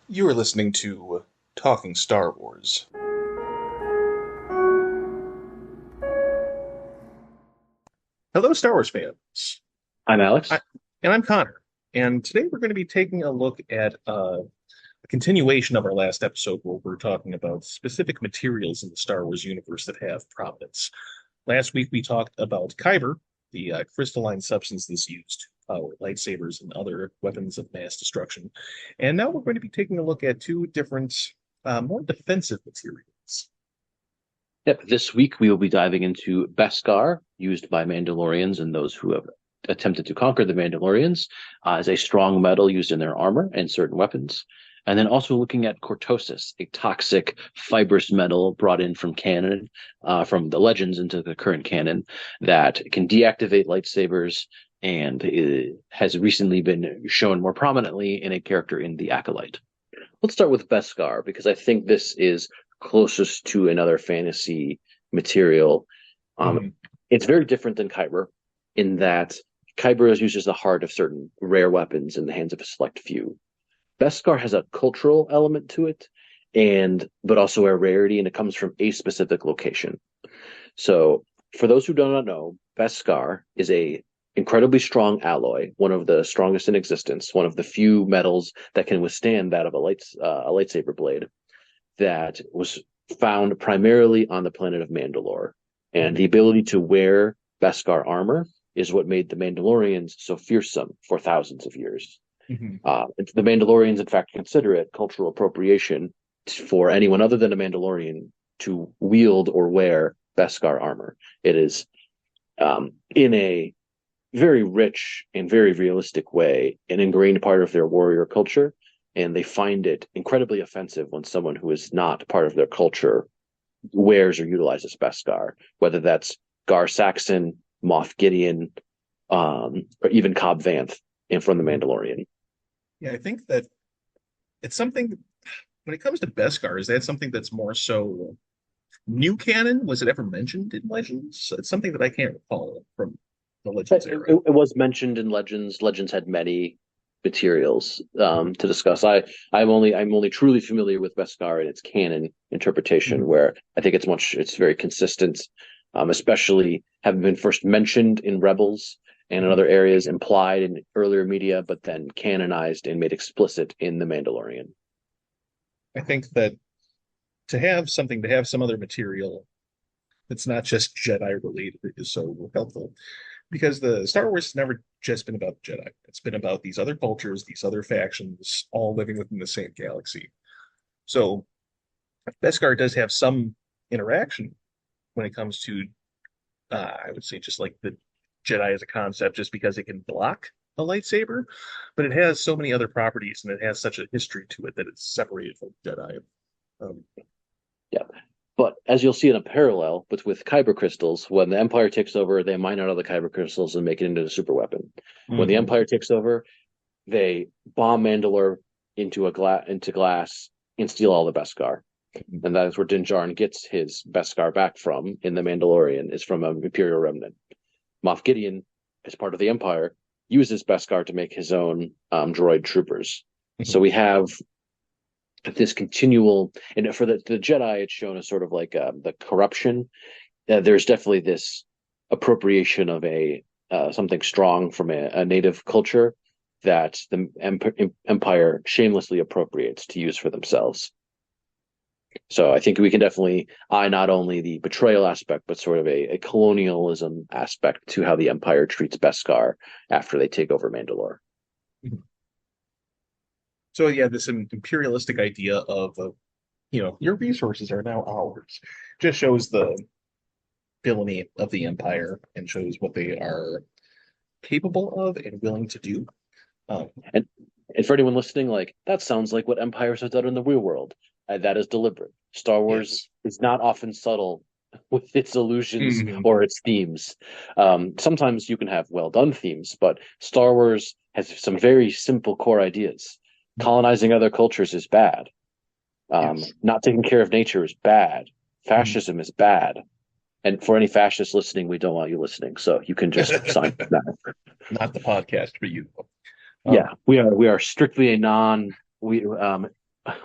You are listening to Talking Star Wars. Hello, Star Wars fans. I'm I, Alex. and I'm Connor. And today we're going to be taking a look at a continuation of our last episode where we're talking about specific materials in the Star Wars universe that have prominence. Last week we talked about kyber, the crystalline substance that's used to power lightsabers and other weapons of mass destruction. And now we're going to be taking a look at two different, more defensive materials. Yep. This week we will be diving into Beskar, used by Mandalorians and those who have attempted to conquer the Mandalorians, as a strong metal used in their armor and certain weapons. And then also looking at Cortosis, a toxic fibrous metal brought in from canon, from the legends into the current canon, that can deactivate lightsabers and it has recently been shown more prominently in a character in the Acolyte. Let's start with Beskar because I think this is closest to another fantasy material. Um, Mhm. it's very different than kyber in that kyber is used as the heart of certain rare weapons in the hands of a select few. Beskar has a cultural element to it, and but also a rarity, and it comes from a specific location. So, for those who do not know, Beskar is a incredibly strong alloy, one of the strongest in existence, one of the few metals that can withstand that of a lightsaber blade that was found primarily on the planet of Mandalore. And the Mhm. ability to wear Beskar armor is what made the Mandalorians so fearsome for thousands of years. Mhm. The Mandalorians, in fact, consider it cultural appropriation for anyone other than a Mandalorian to wield or wear Beskar armor. It is in a very rich and very realistic way, an ingrained part of their warrior culture, and they find it incredibly offensive when someone who is not part of their culture wears or utilizes Beskar, whether that's Gar Saxon, Moff Gideon, or even Cobb Vanth, and from the Mhm. Mandalorian. Yeah, I think that it's something when it comes to Beskar, is that something that's more so new canon? Was it ever mentioned in Legends? It's something that I can't recall from the Legends It, era. it was mentioned in Legends. Legends had many materials Mhm. to discuss. I'm only truly familiar with Beskar and its canon interpretation, Mhm. where I think it's very consistent, especially having been first mentioned in Rebels and in Mhm. other areas, implied in earlier media, but then canonized and made explicit in The Mandalorian. I think that to have some other material that's not just Jedi related is so helpful because the Star Wars has never just been about Jedi. It's been about these other cultures, these other factions, all living within the same galaxy. So Beskar does have some interaction when it comes to, I would say, just like the Jedi as a concept, just because it can block a lightsaber, but it has so many other properties and it has such a history to it that it's separated from Jedi. Um, Yeah. But as you'll see in a parallel, but with kyber crystals, when the Empire takes over, they mine out all the kyber crystals and make it into a super weapon. When the mhm. Empire takes over, they bomb Mandalore into glass and steal all the Beskar. And that is where Din Djarin gets his Beskar back from in the Mandalorian, is from an Imperial remnant. Moff Gideon, as part of the Empire, uses Beskar to make his own droid troopers. So Mhm. we have this continual, and for the Jedi, it's shown as sort of like the corruption. There's definitely this appropriation of a something strong from a native culture that the empire shamelessly appropriates to use for themselves. So I think we can definitely eye not only the betrayal aspect, but sort of a colonialism aspect to how the empire treats Beskar after they take over Mandalore. Mhm. So yeah, this imperialistic idea of your resources are now ours just shows the villainy of the empire and shows what they are capable of and willing to do. Um, And and for anyone listening, like that sounds like what empires have done in the real world. That is deliberate. Star Wars yes. is not often subtle with its allusions Mhm. or its themes. Sometimes you can have well done themes, but Star Wars has some very simple core ideas. Colonizing other cultures is bad. Yes. Not taking care of nature is bad. Mhm. Fascism is bad. And for any fascists listening, we don't want you listening, so you can just sign that. Not the podcast for you. Yeah, Um, we are strictly a non we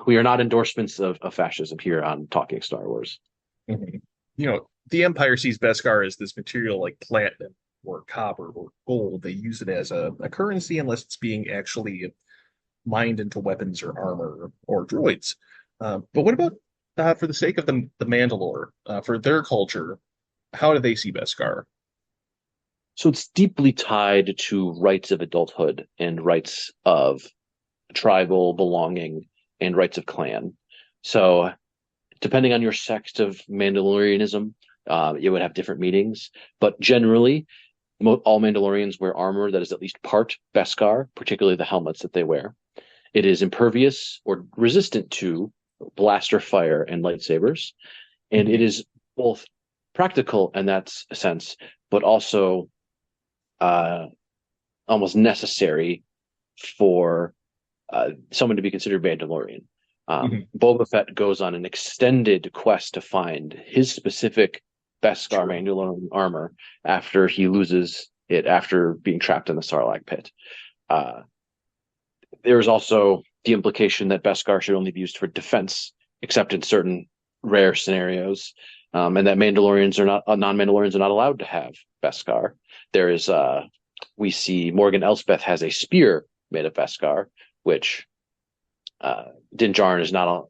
we are not endorsements of fascism here on Talking Star Wars. Mhm. The Empire sees Beskar as this material like platinum or copper or gold. They use it as a currency unless it's being actually mined into weapons or armor or droids. But what about for the sake of the Mandalore, for their culture, how do they see Beskar? So it's deeply tied to rights of adulthood and rights of tribal belonging and rights of clan. So depending on your sect of Mandalorianism, it would have different meanings. But generally, all Mandalorians wear armor that is at least part Beskar, particularly the helmets that they wear. It is impervious or resistant to blaster fire and lightsabers, and it Mhm. is both practical in that sense, but also uh, almost necessary for someone to be considered Mandalorian. Mhm. Boba Fett goes on an extended quest to find his specific Beskar Sure. Mandalorian armor after he loses it after being trapped in the Sarlacc pit. Uh, there's also the implication that Beskar should only be used for defense, except in certain rare scenarios, and that Mandalorians are not non-Mandalorians are not allowed to have Beskar. There is we see Morgan Elspeth has a spear made of Beskar, which Din Djarin is not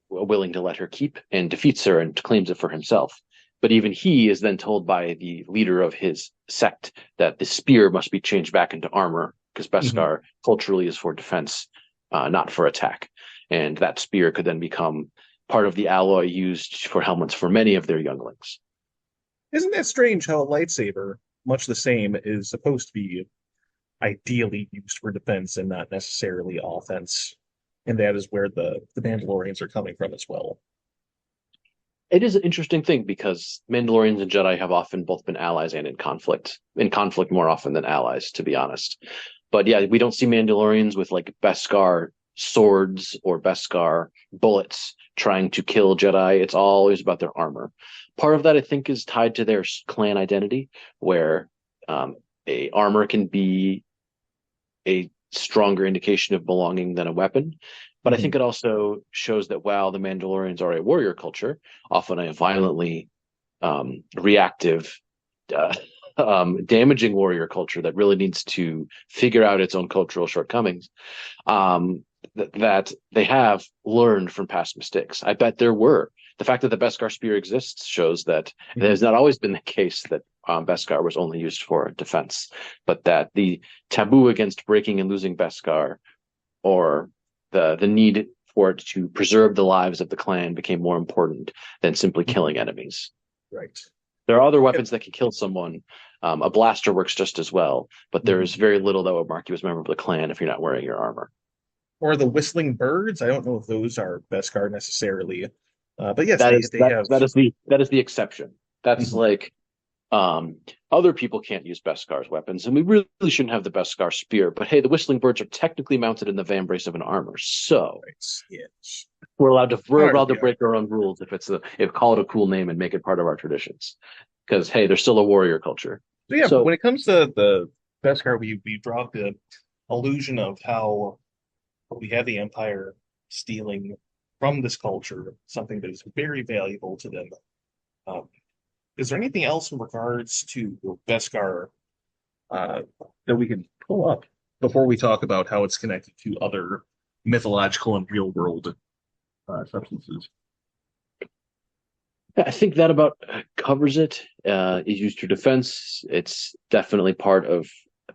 willing to let her keep and defeats her and claims it for himself. But even he is then told by the leader of his sect that the spear must be changed back into armor because Mhm. Beskar culturally is for defense, not for attack. And that spear could then become part of the alloy used for helmets for many of their younglings. Isn't that strange how a lightsaber, much the same, is supposed to be ideally used for defense and not necessarily offense? And that is where the Mandalorians are coming from as well. It is an interesting thing because Mandalorians and Jedi have often both been allies and in conflict more often than allies, to be honest. But yeah, we don't see Mandalorians with like Beskar swords or Beskar bullets trying to kill Jedi. It's always about their armor. Part of that, I think, is tied to their clan identity, where um, a armor can be a stronger indication of belonging than a weapon. But I think Mhm. it also shows that while the Mandalorians are a warrior culture, often a violently reactive, uh, damaging warrior culture that really needs to figure out its own cultural shortcomings, that they have learned from past mistakes. I bet there were. The fact that the Beskar spear exists shows that it has Mhm. not always been the case that Beskar was only used for defense, but that the taboo against breaking and losing Beskar, or the need for it to preserve the lives of the clan, became more important than simply Mhm. killing enemies. Right. There are other Yeah. weapons that can kill someone. A blaster works just as well, but Mhm. there's very little that would mark you as a member of the clan if you're not wearing your armor. Or the whistling birds. I don't know if those are Beskar necessarily, but yes, That they is they that have. that is the exception. That's Mhm. like um, other people can't use Beskar's weapons, and we really shouldn't have the Beskar spear. But hey, the whistling birds are technically mounted in the vambrace of an armor, so Right. Yes. we're allowed to Yeah. break our own rules if call it a cool name and make it part of our traditions. Because hey, they're still a warrior culture. So yeah, So when it comes to the Beskar, we draw up the illusion of how we have the Empire stealing from this culture something that is very valuable to them. Um, is there anything else in regards to Beskar uh, that we can pull up before we talk about how it's connected to other mythological and real world substances? I think that about covers it. Is used for defense. It's definitely part of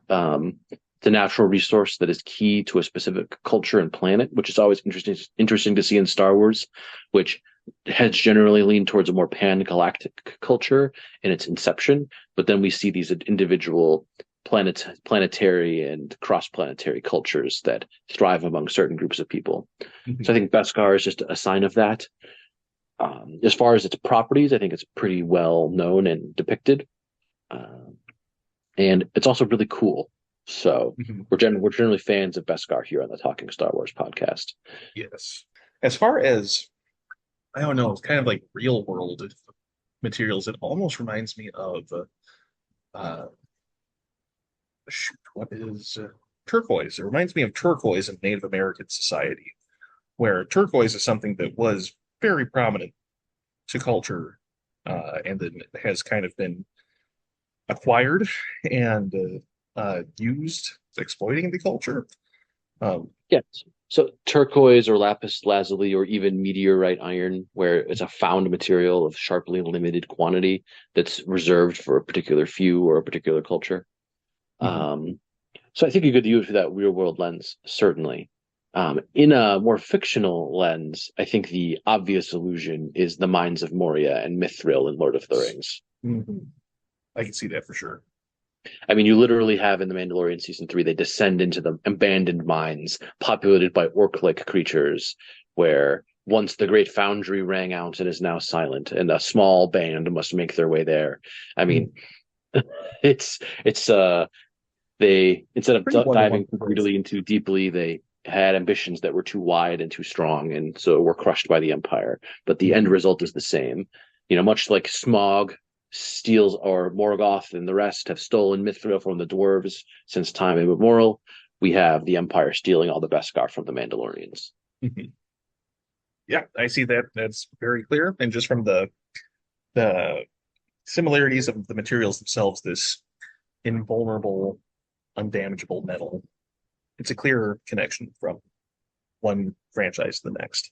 um, the natural resource that is key to a specific culture and planet, which is always interesting to see in Star Wars, which has generally leaned towards a more pan-galactic culture in its inception. But then we see these individual planetary and cross-planetary cultures that thrive among certain groups of people. So Mhm. I think Beskar is just a sign of that. As far as its properties, I think it's pretty well known and depicted, um, and it's also really cool. So Mhm. we're generally fans of Beskar here on the Talking Star Wars podcast. Yes. As far as I don't know, it's kind of like real world materials. It almost reminds me of uh, shoot, what is turquoise? It reminds me of turquoise in Native American society, where turquoise is something that was very prominent to culture, and then has kind of been acquired and used, exploiting the culture. Um, Yes. So turquoise or lapis lazuli or even meteorite iron, where it's a found material of sharply limited quantity that's reserved for a particular few or a particular culture. mhm. Um, so I think you could use that real world lens, certainly. In a more fictional lens, I think the obvious allusion is the mines of Moria and mithril in Lord of the Rings. Mhm. I can see that for sure. I mean, you literally have in the Mandalorian season 3, they descend into the abandoned mines populated by orc-like creatures, where once the great foundry rang out and is now silent, and a small band must make their way there. I Mhm. mean, it's they instead of Pretty one-to-one diving too comparison. greedily and too deeply, they had ambitions that were too wide and too strong, and so were crushed by the Empire. But the end Mhm. result is the same. You know, much like Smog steals, or Morgoth and the rest have stolen mithril from the dwarves since time immemorial, we have the Empire stealing all the Beskar from the Mandalorians. Mhm. Yeah, I see that. That's very clear. And just from the similarities of the materials themselves, this invulnerable, undamageable metal, it's a clear connection from one franchise to the next.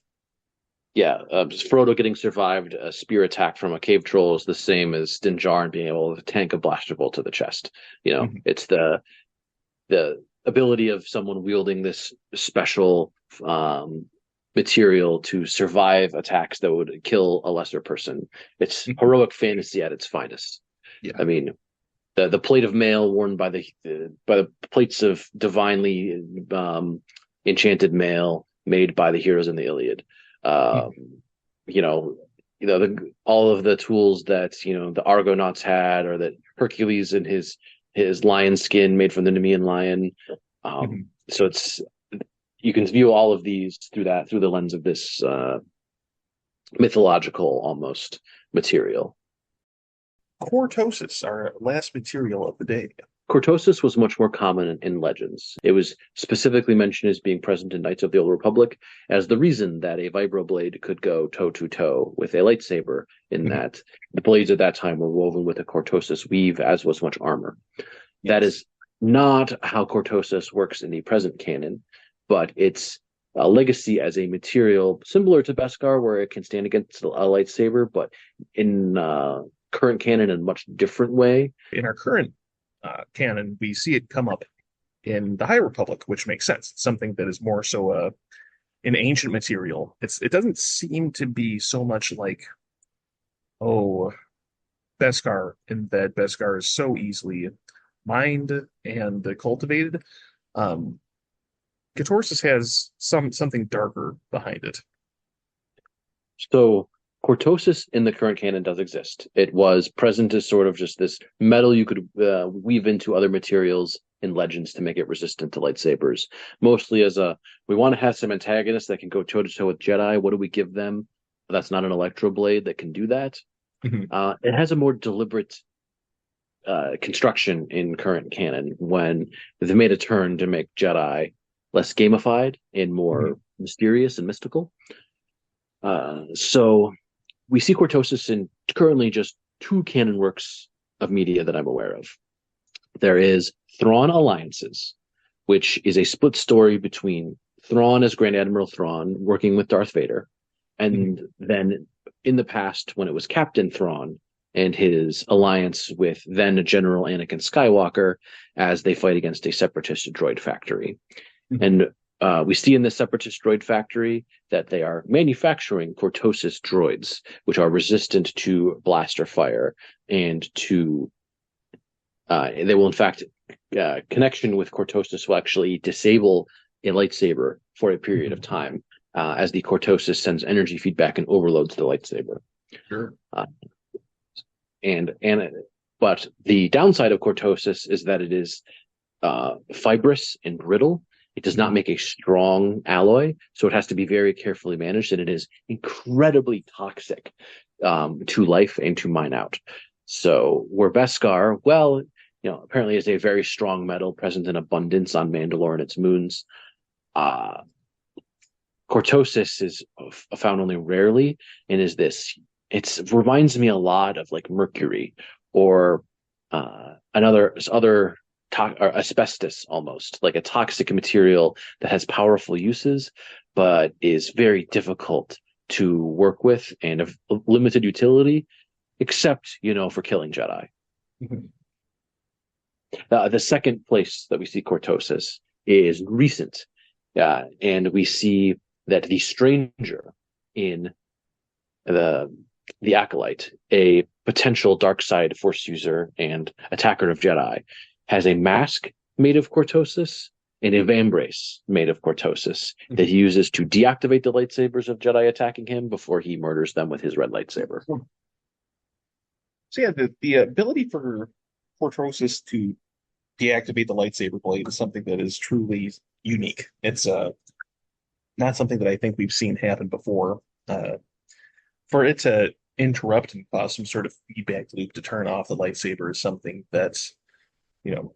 Yeah, Frodo getting survived a spear attack from a cave troll is the same as Din Djarin being able to tank a blaster bolt to the chest. You know, Mhm. it's the ability of someone wielding this special material to survive attacks that would kill a lesser person. It's Mhm. heroic fantasy at its finest. Yeah. I mean, the plate of mail worn by the plates of divinely enchanted mail made by the heroes in the Iliad. Um, Mhm. you know, all of the tools that the Argonauts had, or that Hercules in his lion skin made from the Nemean lion. Mhm. So it's you can view all of these through the lens of this mythological almost material. Cortosis, our last material of the day. Cortosis was much more common in legends. It was specifically mentioned as being present in Knights of the Old Republic as the reason that a vibroblade could go toe to toe with a lightsaber, in Mhm. that the blades at that time were woven with a Cortosis weave, as was much armor. That Yes. is not how Cortosis works in the present canon, but it's a legacy as a material similar to Beskar, where it can stand against a lightsaber, but in current canon in a much different way. In our current canon, we see it come up in the High Republic, which makes sense. It's something that is more so an ancient material. It doesn't seem to be so much like, oh, Beskar, in that Beskar is so easily mined and cultivated. Um, Catorsis has something darker behind it. So cortosis in the current canon does exist. It was present as sort of just this metal you could weave into other materials in legends to make it resistant to lightsabers. Mostly as we want to have some antagonists that can go toe to toe with Jedi. What do we give them? That's not an electro blade that can do that. Mhm. It has a more deliberate construction in current canon, when they made a turn to make Jedi less gamified and Mhm. more mysterious and mystical. So we see Cortosis in currently just two canon works of media that I'm aware of. There is Thrawn Alliances, which is a split story between Thrawn as Grand Admiral Thrawn working with Darth Vader, Mhm. and then in the past when it was Captain Thrawn and his alliance with then General Anakin Skywalker as they fight against a separatist droid factory. Mhm. And we see in this separatist droid factory that they are manufacturing Cortosis droids, which are resistant to blaster fire and to. They will, in fact, connection with Cortosis will actually disable a lightsaber for a period of Mhm. time, as the Cortosis sends energy feedback and overloads the lightsaber. Sure. Uh, and but the downside of Cortosis is that it is fibrous and brittle. It does not Mhm. make a strong alloy, so it has to be very carefully managed, and it is incredibly toxic to life and to mine out. So where Beskar, well, apparently is a very strong metal present in abundance on Mandalore and its moons. Uh, Cortosis is found only rarely, and is this. It reminds me a lot of like mercury or another other or asbestos, almost like a toxic material that has powerful uses, but is very difficult to work with and of limited utility, except for killing Jedi. Mhm. The second place that we see Cortosis is recent, and we see that the stranger in the the Acolyte, a potential dark side force user and attacker of Jedi, has a mask made of Cortosis and a vambrace made of Cortosis that he uses to deactivate the lightsabers of Jedi attacking him before he murders them with his red lightsaber. So yeah, the ability for Cortosis to deactivate the lightsaber blade is something that is truly unique. It's not something that I think we've seen happen before. For it to interrupt and cause some sort of feedback loop to turn off the lightsaber is something that's, you know,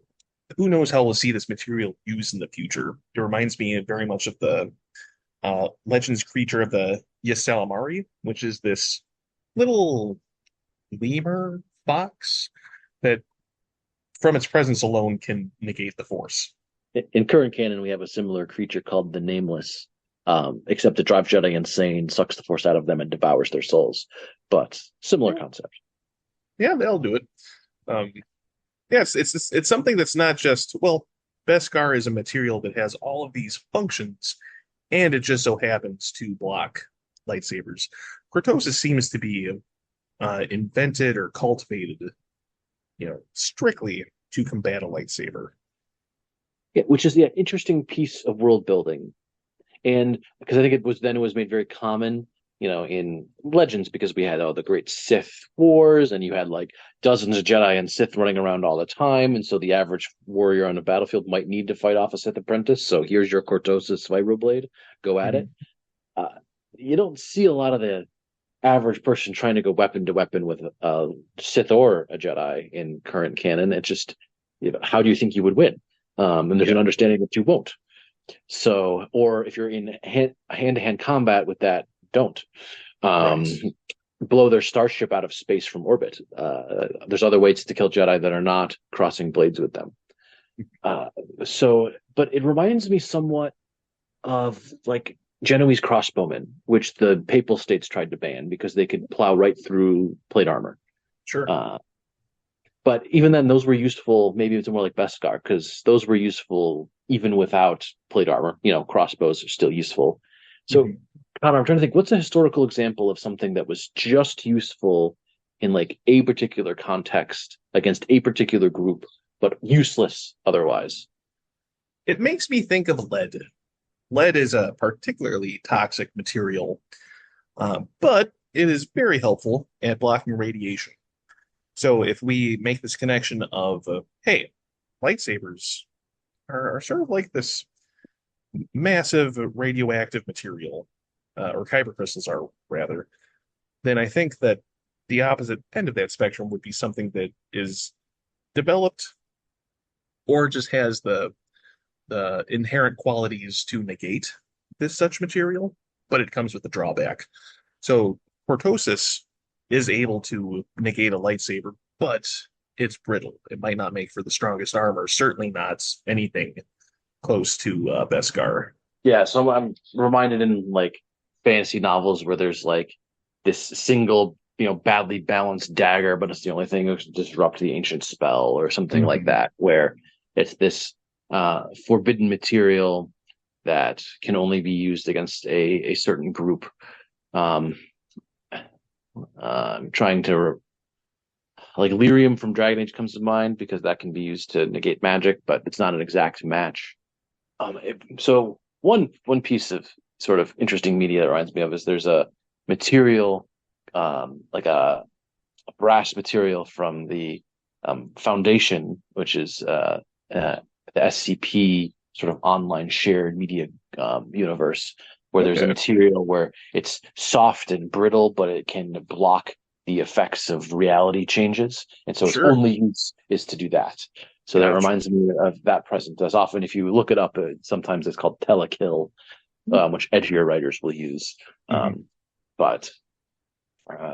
who knows how we'll see this material used in the future. It reminds me very much of the Legends creature of the Ysalamari, which is this little lemur fox that, from its presence alone, can negate the force. In current canon, we have a similar creature called the Nameless, except it drives Jedi insane, sucks the force out of them, and devours their souls. But similar concept. Yeah, they'll do it. Um, yes, it's something that's not just, well, Beskar is a material that has all of these functions, and it just so happens to block lightsabers. Cortosis seems to be invented or cultivated, strictly to combat a lightsaber. Yeah, which is the interesting piece of world building. And because I think it was made very common, in Legends, because we had the great Sith wars, and you had like dozens of Jedi and Sith running around all the time, and so the average warrior on the battlefield might need to fight off a Sith apprentice. So here's your Cortosis vibroblade, go at it. You don't see a lot of the average person trying to go weapon to weapon with a Sith or a Jedi in current canon. It's just, how do you think you would win? And there's an understanding that you won't. So, or if you're in hand-to-hand combat with that, don't Right. blow their starship out of space from orbit. There's other ways to kill Jedi that are not crossing blades with them. But it reminds me somewhat of like Genoese crossbowmen, which the Papal States tried to ban because they could plow right through plate armor. Sure. But even then, those were useful. Maybe it's more like Beskar, because those were useful even without plate armor. Crossbows are still useful. So, Connor, I'm trying to think, what's a historical example of something that was just useful in like a particular context against a particular group, but useless otherwise? It makes me think of lead. Lead is a particularly toxic material, but it is very helpful at blocking radiation. So if we make this connection of, hey, lightsabers are sort of like this massive radioactive material, or kyber crystals are rather, then I think that the opposite end of that spectrum would be something that is developed or just has the inherent qualities to negate this such material, but it comes with a drawback. So Cortosis is able to negate a lightsaber, but it's brittle. It might not make for the strongest armor, certainly not anything close to Beskar. Yeah, so I'm reminded in like fantasy novels where there's like this single, badly balanced dagger, but it's the only thing that can disrupt the ancient spell or something like that, where it's this forbidden material that can only be used against a certain group. Trying to like lyrium from Dragon Age comes to mind because that can be used to negate magic, but it's not an exact match. So one piece of sort of interesting media that reminds me of is there's a material, like a brass material from the Foundation, which is the SCP sort of online shared media universe, where there's a material where it's soft and brittle, but it can block the effects of reality changes, and so its only use is to do that. So that reminds me of that present. As often, if you look it up, sometimes it's called telekill, which edgier writers will use. Mhm. But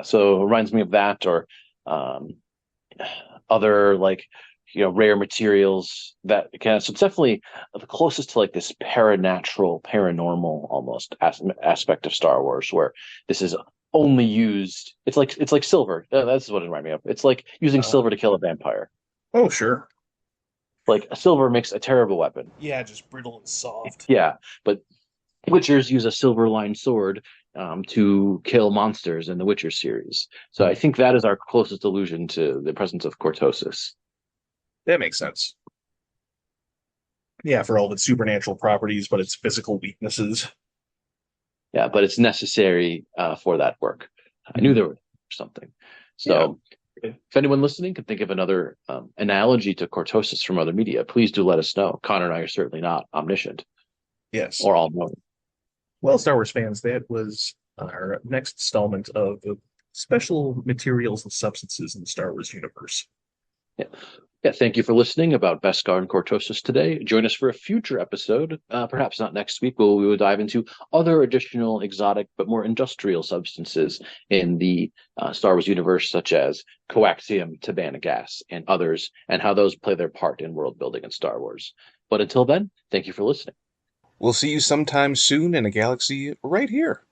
so it reminds me of that, or um, other like rare materials that can. So it's definitely the closest to like this paranatural, paranormal almost aspect of Star Wars, where this is only used. It's like silver. That's what it reminded me of. It's like using Uh, silver to kill a vampire. oh, sure. Like silver makes a terrible weapon. Yeah, just brittle and soft. Yeah, but Witchers use a silver lined sword to kill monsters in the Witcher series. So I Mhm. think that is our closest allusion to the presence of Cortosis. That makes sense. Yeah, for all of its supernatural properties, but its physical weaknesses. Yeah, but it's necessary for that work. I knew Mhm. there was something. Yeah. So if anyone listening can think of another analogy to Cortosis from other media, please do let us know. Connor and I are certainly not omniscient Yes. or all knowing. Well, Star Wars fans, that was our next installment of the special materials and substances in the Star Wars universe. Yeah. Yeah, thank you for listening about Beskar and Cortosis today. Join us for a future episode, perhaps not next week, where we will dive into other additional exotic but more industrial substances in the Star Wars universe, such as coaxium, tabana gas, and others, and how those play their part in world building in Star Wars. But until then, thank you for listening. We'll see you sometime soon in a galaxy right here.